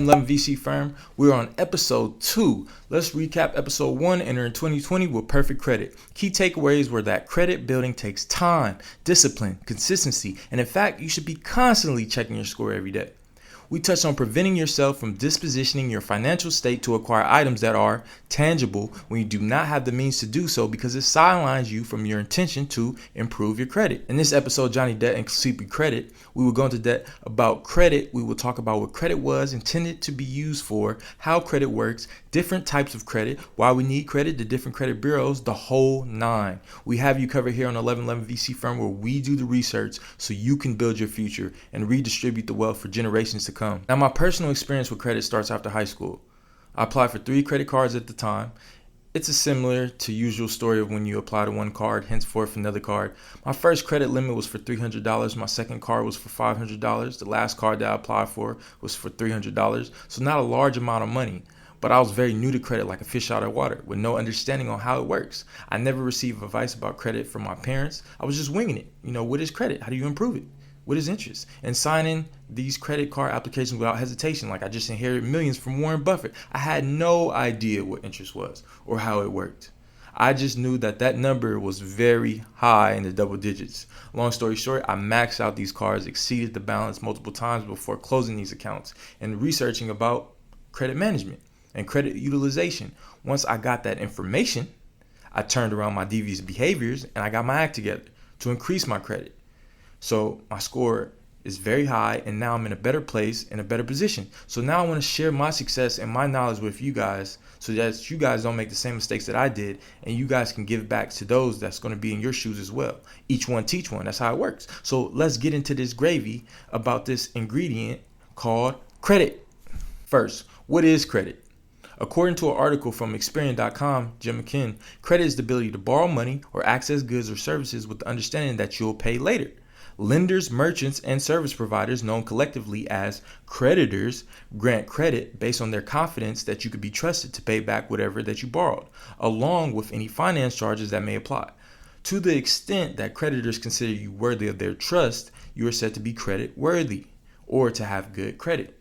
1111 VC firm. We're on episode 2. Let's recap episode 1, entering 2020 with perfect credit. Key takeaways were that credit building takes time, discipline, consistency, and in fact, you should be constantly checking your score every day. We touched on preventing yourself from dispositioning your financial state to acquire items that are tangible when you do not have the means to do so because it sidelines you from your intention to improve your credit. In this episode, Johnny Debt and Sleepy Credit, we will go into depth about credit. We will talk about what credit was intended to be used for, how credit works, different types of credit, why we need credit, the different credit bureaus, the whole nine. We have you covered here on 1111 VC firm where we do the research so you can build your future and redistribute the wealth for generations to come. Now, my personal experience with credit starts after high school. I applied for 3 credit cards at the time. It's a similar to usual story of when you apply to one card, henceforth another card. My first credit limit was for $300. My second card was for $500. The last card that I applied for was for $300. So not a large amount of money. But I was very new to credit, like a fish out of water, with no understanding on how it works. I never received advice about credit from my parents. I was just winging it. What is credit? How do you improve it? What is interest? And signing these credit card applications without hesitation, like I just inherited millions from Warren Buffett. I had no idea what interest was or how it worked. I just knew that number was very high in the double digits. Long story short, I maxed out these cards, exceeded the balance multiple times before closing these accounts and researching about credit management and credit utilization. Once I got that information, I turned around my devious behaviors and I got my act together to increase my credit. So my score is very high and now I'm in a better place, in a better position. So now I want to share my success and my knowledge with you guys so that you guys don't make the same mistakes that I did and you guys can give back to those that's going to be in your shoes as well. Each one teach one. That's how it works. So let's get into this gravy about this ingredient called credit. First, what is credit? According to an article from Experian.com, Jim McKinn, credit is the ability to borrow money or access goods or services with the understanding that you'll pay later. Lenders, merchants, and service providers, known collectively as creditors, grant credit based on their confidence that you could be trusted to pay back whatever that you borrowed, along with any finance charges that may apply. To the extent that creditors consider you worthy of their trust, you are said to be credit worthy or to have good credit.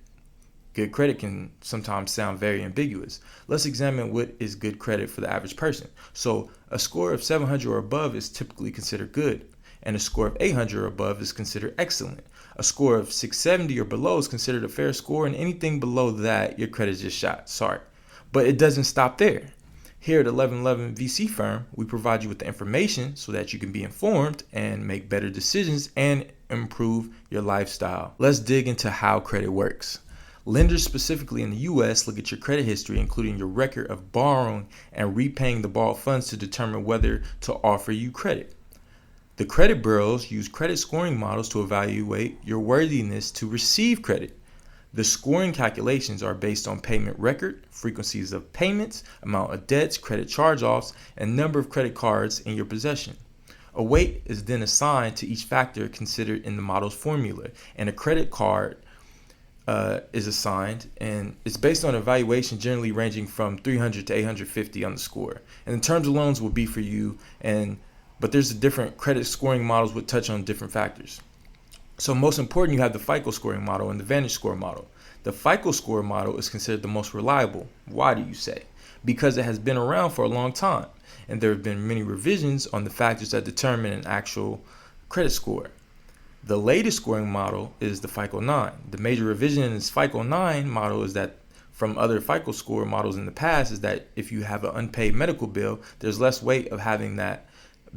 Good credit can sometimes sound very ambiguous. Let's examine what is good credit for the average person. So a score of 700 or above is typically considered good, and a score of 800 or above is considered excellent. A score of 670 or below is considered a fair score, and anything below that, your credit's just shot. Sorry. But it doesn't stop there. Here at 1111 VC firm, we provide you with the information so that you can be informed and make better decisions and improve your lifestyle. Let's dig into how credit works. Lenders specifically in the U.S. look at your credit history, including your record of borrowing and repaying the borrowed funds to determine whether to offer you credit. The credit bureaus use credit scoring models to evaluate your worthiness to receive credit. The scoring calculations are based on payment record, frequencies of payments, amount of debts, credit charge-offs, and number of credit cards in your possession. A weight is then assigned to each factor considered in the model's formula, and a credit card is assigned, and it's based on evaluation generally ranging from 300 to 850 on the score. And the terms of loans will be for you, but there's different credit scoring models which touch on different factors. So most important, you have the FICO scoring model and the Vantage score model. The FICO score model is considered the most reliable. Why do you say? Because it has been around for a long time, and there have been many revisions on the factors that determine an actual credit score. The latest scoring model is the FICO 9. The major revision in this FICO 9 model is that from other FICO score models in the past is that if you have an unpaid medical bill, there's less weight of having that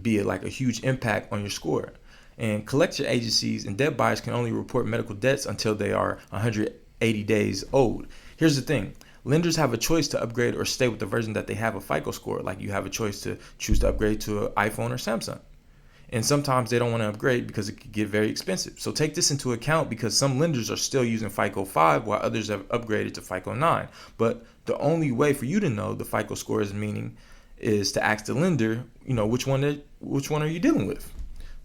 be like a huge impact on your score. And collection agencies and debt buyers can only report medical debts until they are 180 days old. Here's the thing. Lenders have a choice to upgrade or stay with the version that they have a FICO score. Like you have a choice to choose to upgrade to an iPhone or Samsung. And sometimes they don't want to upgrade because it could get very expensive. So take this into account because some lenders are still using FICO 5 while others have upgraded to FICO 9. But the only way for you to know the FICO score is to ask the lender, which one are you dealing with?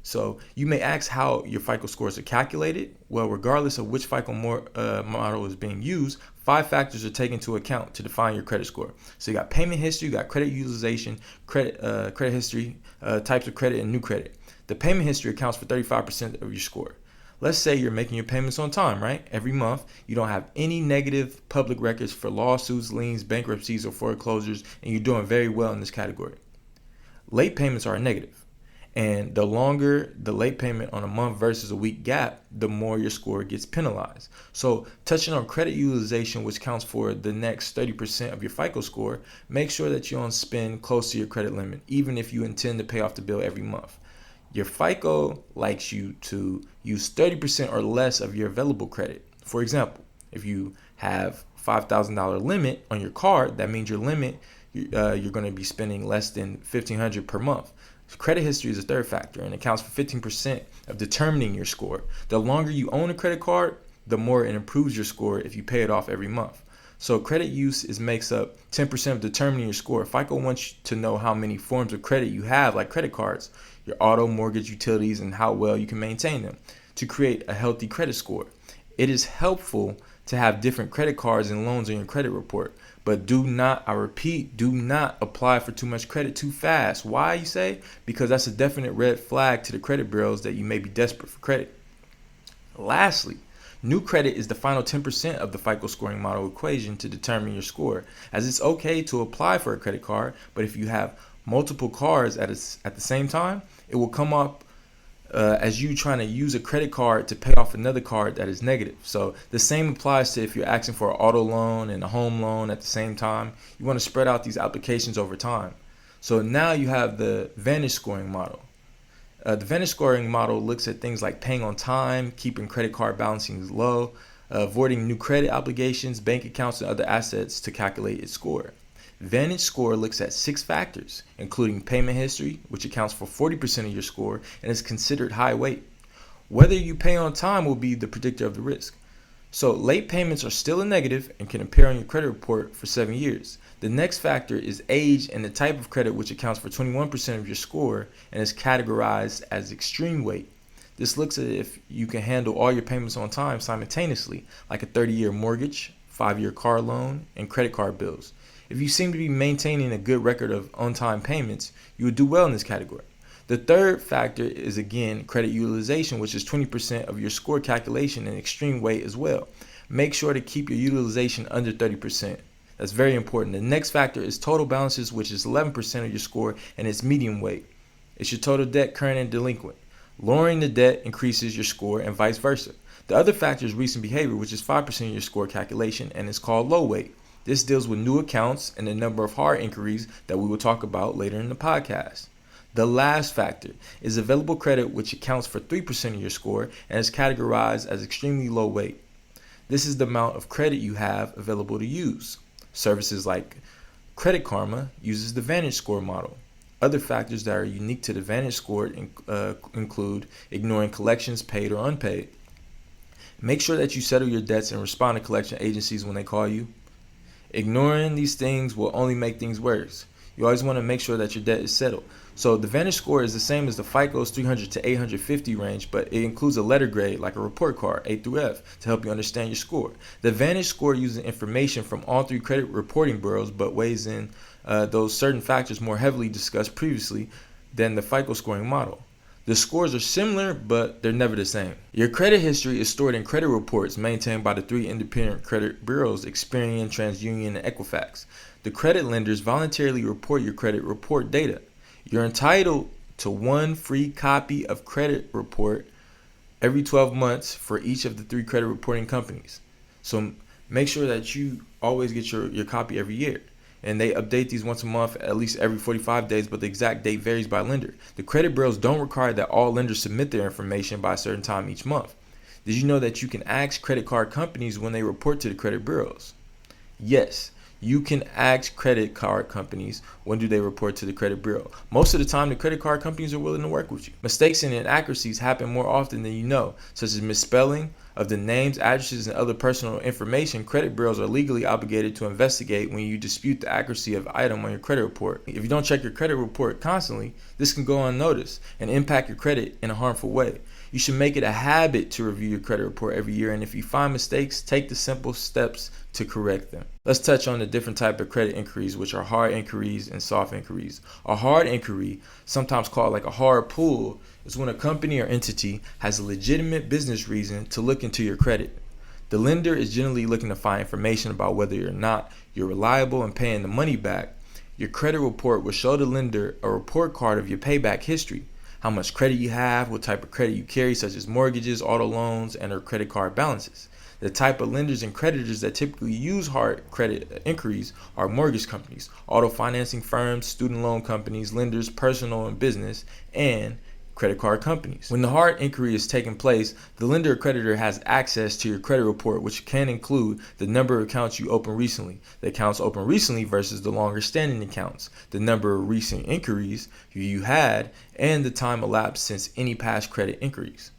So you may ask how your FICO scores are calculated. Well, regardless of which FICO model is being used, 5 factors are taken into account to define your credit score. So you got payment history, you got credit utilization, credit history, types of credit, and new credit. The payment history accounts for 35% of your score. Let's say you're making your payments on time, right? Every month, you don't have any negative public records for lawsuits, liens, bankruptcies, or foreclosures, and you're doing very well in this category. Late payments are a negative, and the longer the late payment on a month versus a week gap, the more your score gets penalized. So touching on credit utilization, which counts for the next 30% of your FICO score, make sure that you don't spend close to your credit limit, even if you intend to pay off the bill every month. Your FICO likes you to use 30% or less of your available credit. For example, if you have $5,000 limit on your card, that means your limit, you're going to be spending less than $1,500 per month. Credit history is a third factor and accounts for 15% of determining your score. The longer you own a credit card, the more it improves your score if you pay it off every month. So credit use makes up 10% of determining your score. FICO wants you to know how many forms of credit you have, like credit cards, your auto, mortgage, utilities, and how well you can maintain them to create a healthy credit score. It is helpful to have different credit cards and loans on your credit report, but do not apply for too much credit too fast. Why, you say? Because that's a definite red flag to the credit bureaus that you may be desperate for credit. Lastly, new credit is the final 10% of the FICO scoring model equation to determine your score, as it's okay to apply for a credit card, but if you have multiple cards at the same time, it will come up as you trying to use a credit card to pay off another card that is negative. So the same applies to if you're asking for an auto loan and a home loan at the same time. You want to spread out these applications over time. So now you have the Vantage scoring model. The Vantage scoring model looks at things like paying on time, keeping credit card balancing low, avoiding new credit obligations, bank accounts, and other assets to calculate its score. Vantage score looks at 6 factors, including payment history, which accounts for 40% of your score and is considered high weight. Whether you pay on time will be the predictor of the risk. So late payments are still a negative and can appear on your credit report for 7 years. The next factor is age and the type of credit, which accounts for 21% of your score and is categorized as extreme weight. This looks at if you can handle all your payments on time simultaneously, like a 30-year mortgage, 5-year car loan, and credit card bills. If you seem to be maintaining a good record of on-time payments, you would do well in this category. The third factor is, again, credit utilization, which is 20% of your score calculation and extreme weight as well. Make sure to keep your utilization under 30%. That's very important. The next factor is total balances, which is 11% of your score, and it's medium weight. It's your total debt, current and delinquent. Lowering the debt increases your score and vice versa. The other factor is recent behavior, which is 5% of your score calculation, and it's called low weight. This deals with new accounts and the number of hard inquiries that we will talk about later in the podcast. The last factor is available credit, which accounts for 3% of your score and is categorized as extremely low weight. This is the amount of credit you have available to use. Services like Credit Karma uses the Vantage score model. Other factors that are unique to the Vantage score include ignoring collections, paid or unpaid. Make sure that you settle your debts and respond to collection agencies when they call you. Ignoring these things will only make things worse. You always want to make sure that your debt is settled. So the Vantage score is the same as the FICO's 300 to 850 range, but it includes a letter grade like a report card, A through F, to help you understand your score. The Vantage score uses information from all 3 credit reporting bureaus, but weighs in those certain factors more heavily discussed previously than the FICO scoring model. The scores are similar, but they're never the same. Your credit history is stored in credit reports maintained by the 3 independent credit bureaus, Experian, TransUnion, and Equifax. The credit lenders voluntarily report your credit report data. You're entitled to 1 free copy of credit report every 12 months for each of the 3 credit reporting companies. So make sure that you always get your copy every year. And they update these once a month, at least every 45 days, but the exact date varies by lender. The credit bureaus don't require that all lenders submit their information by a certain time each month. Did you know that you can ask credit card companies when they report to the credit bureaus? Yes, you can ask credit card companies when do they report to the credit bureau. Most of the time, the credit card companies are willing to work with you. Mistakes and inaccuracies happen more often than you know, such as misspelling, of the names, addresses, and other personal information, credit bureaus are legally obligated to investigate when you dispute the accuracy of an item on your credit report. If you don't check your credit report constantly, this can go unnoticed and impact your credit in a harmful way. You should make it a habit to review your credit report every year, and if you find mistakes, take the simple steps to correct them. Let's touch on the different type of credit inquiries, which are hard inquiries and soft inquiries. A hard inquiry, sometimes called like a hard pull, is when a company or entity has a legitimate business reason to look into your credit. The lender is generally looking to find information about whether or not you're reliable and paying the money back. Your credit report will show the lender a report card of your payback history, how much credit you have, what type of credit you carry, such as mortgages, auto loans, and or credit card balances. The type of lenders and creditors that typically use hard credit inquiries are mortgage companies, auto financing firms, student loan companies, lenders, personal and business, and credit card companies. When the hard inquiry is taking place, the lender or creditor has access to your credit report, which can include the number of accounts you opened recently, the accounts opened recently versus the longer standing accounts, the number of recent inquiries you had, and the time elapsed since any past credit inquiries.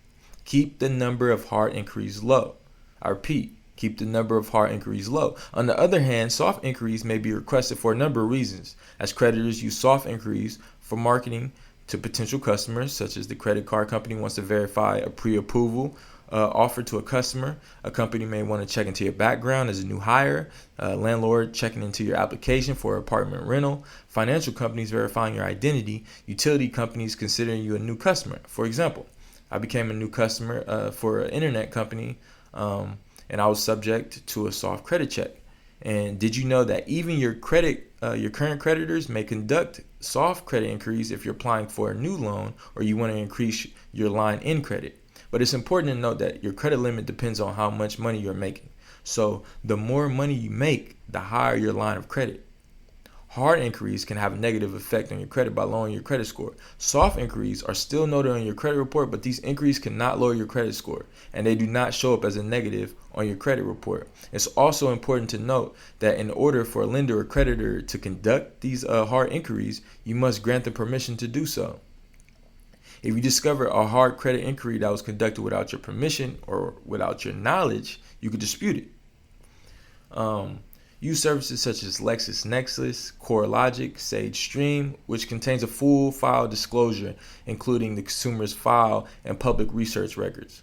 Keep the number of hard inquiries low. I repeat, keep the number of hard inquiries low. On the other hand, soft inquiries may be requested for a number of reasons, as creditors use soft inquiries for marketing to potential customers, such as the credit card company wants to verify a pre-approval offer to a customer. A company may want to check into your background as a new hire, landlord checking into your application for apartment rental, financial companies verifying your identity, utility companies considering you a new customer. For example, I became a new customer for an internet company, and I was subject to a soft credit check. And did you know that even your current creditors may conduct soft credit inquiries if you're applying for a new loan or you want to increase your line in credit? But it's important to note that your credit limit depends on how much money you're making. So the more money you make, the higher your line of credit. Hard inquiries can have a negative effect on your credit by lowering your credit score. Soft inquiries are still noted on your credit report, but these inquiries cannot lower your credit score, and they do not show up as a negative on your credit report. It's also important to note that in order for a lender or creditor to conduct these hard inquiries, you must grant them permission to do so. If you discover a hard credit inquiry that was conducted without your permission or without your knowledge, you could dispute it. Use services such as LexisNexis, CoreLogic, Sage Stream, which contains a full file disclosure, including the consumer's file and public research records.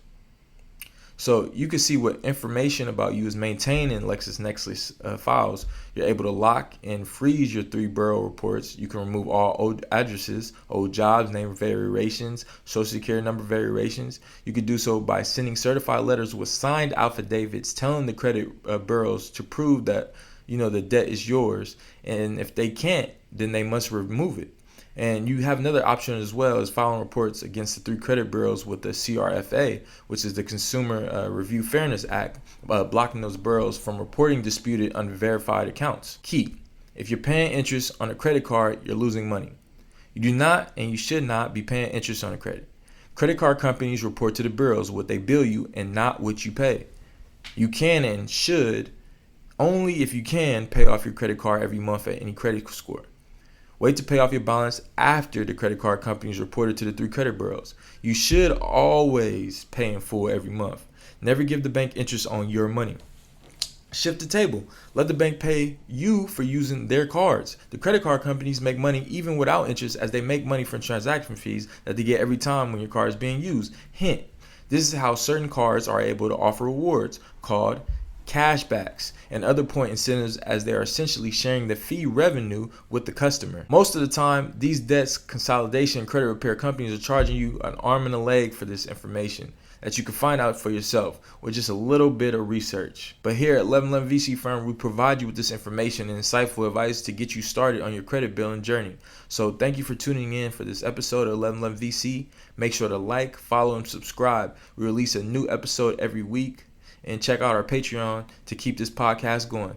So you can see what information about you is maintained in LexisNexis files. You're able to lock and freeze your 3 bureau reports. You can remove all old addresses, old jobs, name variations, social security number variations. You can do so by sending certified letters with signed affidavits telling the credit bureaus to prove that the debt is yours. And if they can't, then they must remove it. And you have another option as well as filing reports against the 3 credit bureaus with the CRFA, which is the Consumer Review Fairness Act, blocking those bureaus from reporting disputed unverified accounts. Key: if you're paying interest on a credit card, you're losing money. You do not and you should not be paying interest on a credit. Credit card companies report to the bureaus what they bill you and not what you pay. You can and should, only if you can, pay off your credit card every month at any credit score. Wait to pay off your balance after the credit card companies reported to the 3 credit bureaus. You should always pay in full every month. Never give the bank interest on your money. Shift the table. Let the bank pay you for using their cards. The credit card companies make money even without interest, as they make money from transaction fees that they get every time when your card is being used. Hint: this is how certain cards are able to offer rewards called cashbacks and other point incentives, as they are essentially sharing the fee revenue with the customer. Most of the time, these debts consolidation credit repair companies are charging you an arm and a leg for this information that you can find out for yourself with just a little bit of research. But here at 1111 VC Firm, we provide you with this information and insightful advice to get you started on your credit building journey. So thank you for tuning in for this episode of 1111 VC. Make sure to like, follow, and subscribe. We release a new episode every week. And check out our Patreon to keep this podcast going.